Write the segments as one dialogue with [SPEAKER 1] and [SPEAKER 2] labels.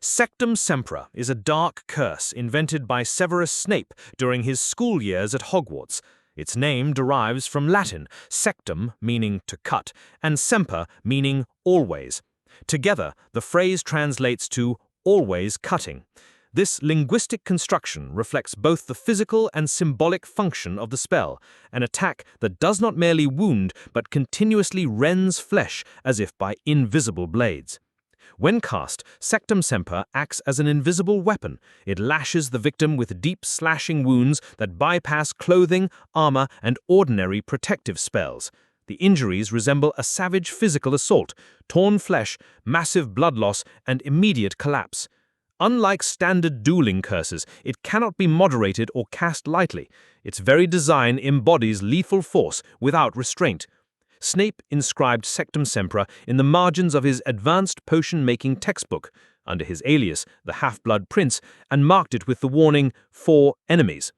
[SPEAKER 1] Sectumsempra is a dark curse invented by Severus Snape during his school years at Hogwarts. Its name derives from Latin, sectum meaning to cut, and semper meaning always. Together, the phrase translates to always cutting. This linguistic construction reflects both the physical and symbolic function of the spell, an attack that does not merely wound but continuously rends flesh as if by invisible blades. When cast, Sectumsempra acts as an invisible weapon. It lashes the victim with deep slashing wounds that bypass clothing, armor, and ordinary protective spells. The injuries resemble a savage physical assault: torn flesh, massive blood loss, and immediate collapse. Unlike standard dueling curses, it cannot be moderated or cast lightly. Its very design embodies lethal force without restraint. Snape inscribed Sectumsempra in the margins of his advanced potion-making textbook, under his alias, the Half-Blood Prince, and marked it with the warning, "For enemies."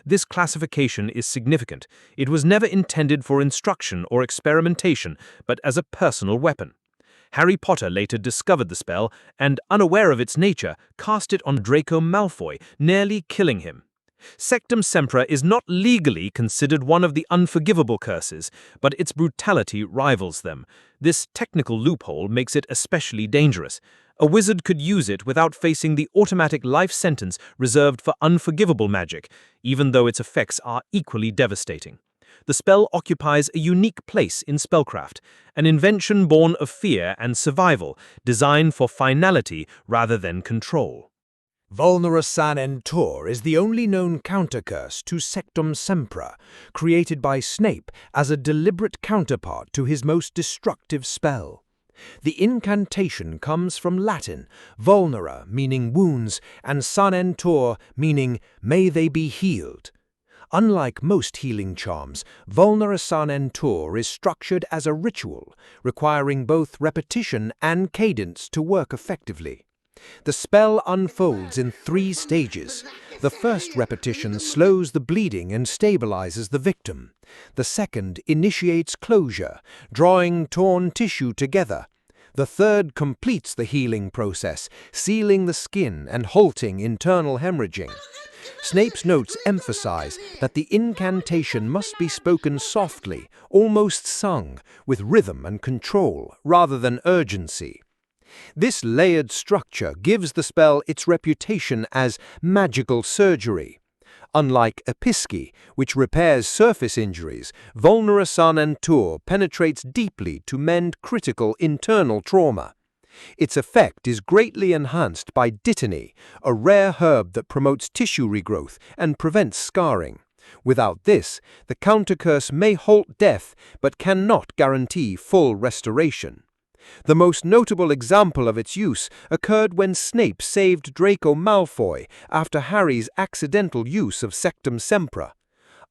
[SPEAKER 1] This classification is significant. It was never intended for instruction or experimentation, but as a personal weapon. Harry Potter later discovered the spell and, unaware of its nature, cast it on Draco Malfoy, nearly killing him. Sectumsempra is not legally considered one of the unforgivable curses, but its brutality rivals them. This technical loophole makes it especially dangerous. A wizard could use it without facing the automatic life sentence reserved for unforgivable magic, even though its effects are equally devastating. The spell occupies a unique place in spellcraft, an invention born of fear and survival, designed for finality rather than control.
[SPEAKER 2] Vulnera Sanentur is the only known countercurse to Sectumsempra, created by Snape as a deliberate counterpart to his most destructive spell. The incantation comes from Latin, vulnera meaning wounds, and sanentur meaning may they be healed. Unlike most healing charms, Vulnera Sanentur is structured as a ritual, requiring both repetition and cadence to work effectively. The spell unfolds in 3 stages. The first repetition slows the bleeding and stabilizes the victim. The second initiates closure, drawing torn tissue together. The third completes the healing process, sealing the skin and halting internal hemorrhaging. Snape's notes emphasize that the incantation must be spoken softly, almost sung, with rhythm and control, rather than urgency. This layered structure gives the spell its reputation as magical surgery. Unlike Episci, which repairs surface injuries, Vulnera Sanentur penetrates deeply to mend critical internal trauma. Its effect is greatly enhanced by dittany, a rare herb that promotes tissue regrowth and prevents scarring. Without this, the countercurse may halt death but cannot guarantee full restoration. The most notable example of its use occurred when Snape saved Draco Malfoy after Harry's accidental use of Sectumsempra.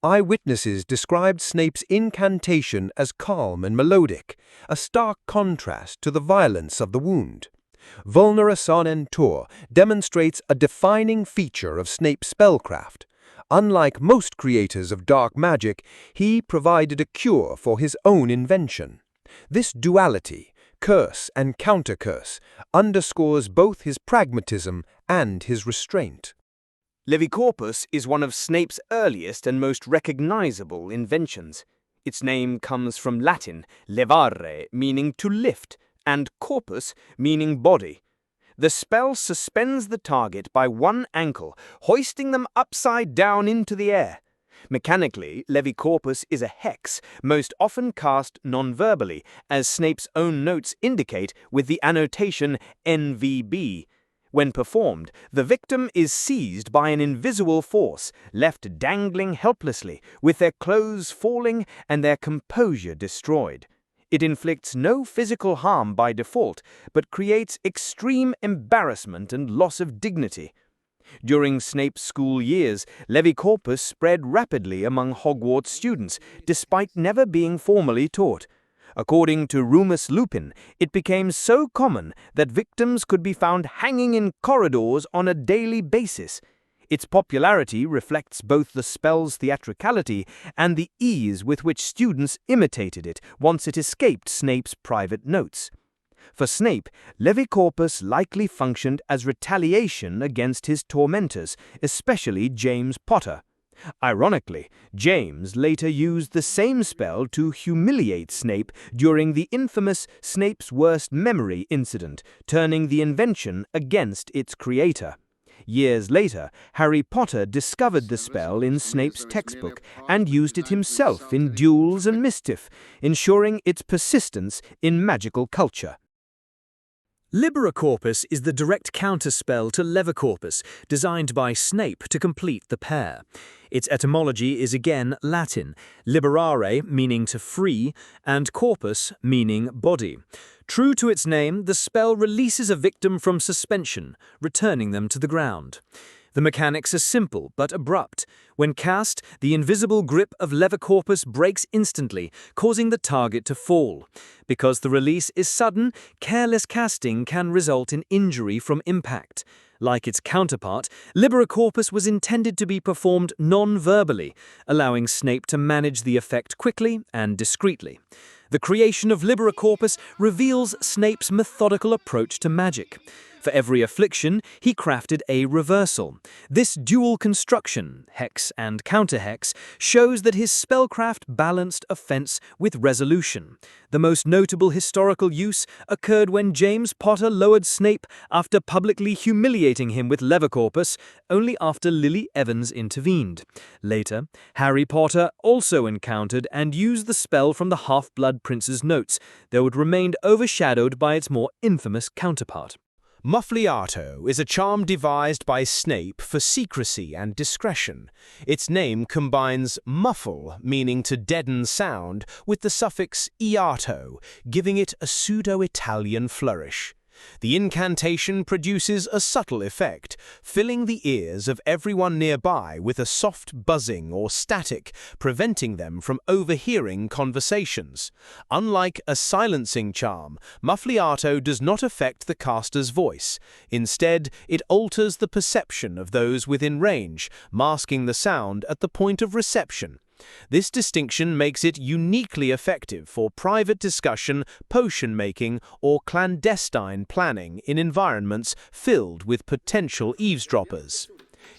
[SPEAKER 2] Eyewitnesses described Snape's incantation as calm and melodic, a stark contrast to the violence of the wound. Vulnera Sanentur demonstrates a defining feature of Snape's spellcraft. Unlike most creators of dark magic, he provided a cure for his own invention. This duality, curse and countercurse, underscores both his pragmatism and his restraint.
[SPEAKER 3] Levicorpus is one of Snape's earliest and most recognizable inventions. Its name comes from Latin, levare, meaning to lift, and corpus, meaning body. The spell suspends the target by one ankle, hoisting them upside down into the air. Mechanically, Levicorpus is a hex, most often cast non-verbally, as Snape's own notes indicate with the annotation NVB. When performed, the victim is seized by an invisible force, left dangling helplessly, with their clothes falling and their composure destroyed. It inflicts no physical harm by default, but creates extreme embarrassment and loss of dignity. During Snape's school years, Levicorpus spread rapidly among Hogwarts students, despite never being formally taught. According to Remus Lupin, it became so common that victims could be found hanging in corridors on a daily basis. Its popularity reflects both the spell's theatricality and the ease with which students imitated it once it escaped Snape's private notes. For Snape, Levicorpus likely functioned as retaliation against his tormentors, especially James Potter. Ironically, James later used the same spell to humiliate Snape during the infamous Snape's Worst Memory incident, turning the invention against its creator. Years later, Harry Potter discovered the spell in Snape's textbook and used it himself in Duels and Mischief, ensuring its persistence in magical culture.
[SPEAKER 1] Libera Corpus is the direct counterspell to Levicorpus, designed by Snape to complete the pair. Its etymology is again Latin, liberare meaning to free, and corpus meaning body. True to its name, the spell releases a victim from suspension, returning them to the ground. The mechanics are simple but abrupt. When cast, the invisible grip of Levicorpus breaks instantly, causing the target to fall. Because the release is sudden, careless casting can result in injury from impact. Like its counterpart, Libera Corpus was intended to be performed non-verbally, allowing Snape to manage the effect quickly and discreetly. The creation of Libera Corpus reveals Snape's methodical approach to magic. For every affliction, he crafted a reversal. This dual construction, hex and counter-hex, shows that his spellcraft balanced offense with resolution. The most notable historical use occurred when James Potter lowered Snape after publicly humiliating him with Levicorpus, only after Lily Evans intervened. Later, Harry Potter also encountered and used the spell from the Half-Blood Prince's notes, though it remained overshadowed by its more infamous counterpart.
[SPEAKER 2] Muffliato is a charm devised by Snape for secrecy and discretion. Its name combines muffle, meaning to deaden sound, with the suffix iato, giving it a pseudo-Italian flourish. The incantation produces a subtle effect, filling the ears of everyone nearby with a soft buzzing or static, preventing them from overhearing conversations. Unlike a silencing charm, Muffliato does not affect the caster's voice. Instead, it alters the perception of those within range, masking the sound at the point of reception. This distinction makes it uniquely effective for private discussion, potion-making, or clandestine planning in environments filled with potential eavesdroppers.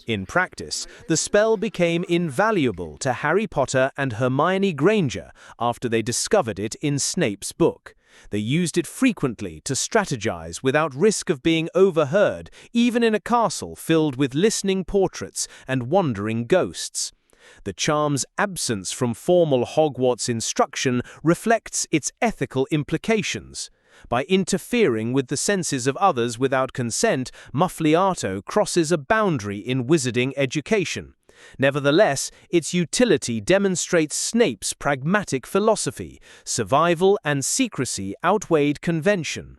[SPEAKER 2] In practice, the spell became invaluable to Harry Potter and Hermione Granger after they discovered it in Snape's book. They used it frequently to strategize without risk of being overheard, even in a castle filled with listening portraits and wandering ghosts. The charm's absence from formal Hogwarts instruction reflects its ethical implications. By interfering with the senses of others without consent, Muffliato crosses a boundary in wizarding education. Nevertheless, its utility demonstrates Snape's pragmatic philosophy. Survival and secrecy outweighed convention.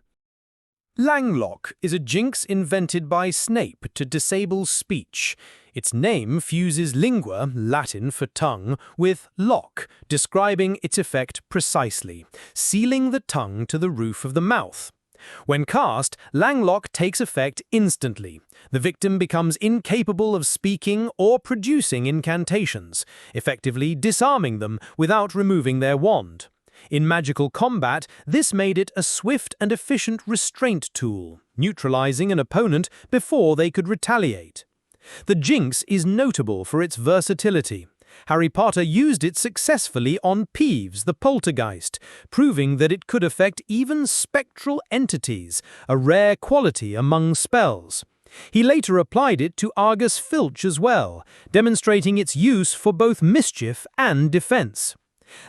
[SPEAKER 1] Langlock is a jinx invented by Snape to disable speech. Its name fuses lingua, Latin for tongue, with lock, describing its effect precisely, sealing the tongue to the roof of the mouth. When cast, Langlock takes effect instantly. The victim becomes incapable of speaking or producing incantations, effectively disarming them without removing their wand. In magical combat, this made it a swift and efficient restraint tool, neutralizing an opponent before they could retaliate. The jinx is notable for its versatility. Harry Potter used it successfully on Peeves, the poltergeist, proving that it could affect even spectral entities, a rare quality among spells. He later applied it to Argus Filch as well, demonstrating its use for both mischief and defense.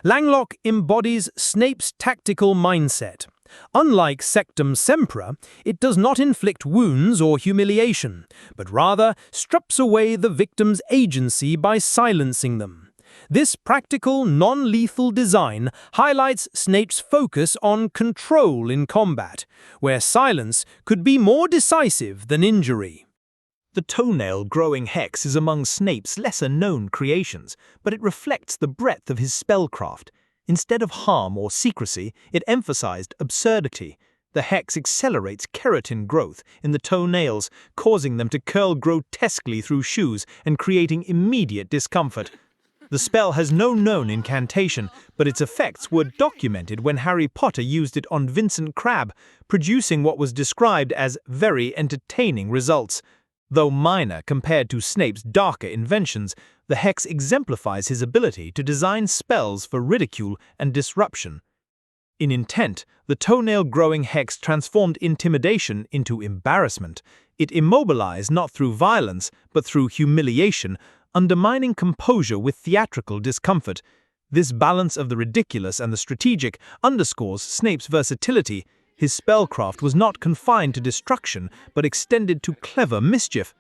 [SPEAKER 1] Langlock embodies Snape's tactical mindset. Unlike Sectumsempra, it does not inflict wounds or humiliation, but rather strips away the victim's agency by silencing them. This practical, non-lethal design highlights Snape's focus on control in combat, where silence could be more decisive than injury.
[SPEAKER 4] The toenail-growing hex is among Snape's lesser-known creations, but it reflects the breadth of his spellcraft. Instead of harm or secrecy, it emphasized absurdity. The hex accelerates keratin growth in the toenails, causing them to curl grotesquely through shoes and creating immediate discomfort. The spell has no known incantation, but its effects were documented when Harry Potter used it on Vincent Crabbe, producing what was described as very entertaining results. Though minor compared to Snape's darker inventions, the hex exemplifies his ability to design spells for ridicule and disruption. In intent, the toenail-growing hex transformed intimidation into embarrassment. It immobilized not through violence, but through humiliation, undermining composure with theatrical discomfort. This balance of the ridiculous and the strategic underscores Snape's versatility. His spellcraft was not confined to destruction, but extended to clever mischief.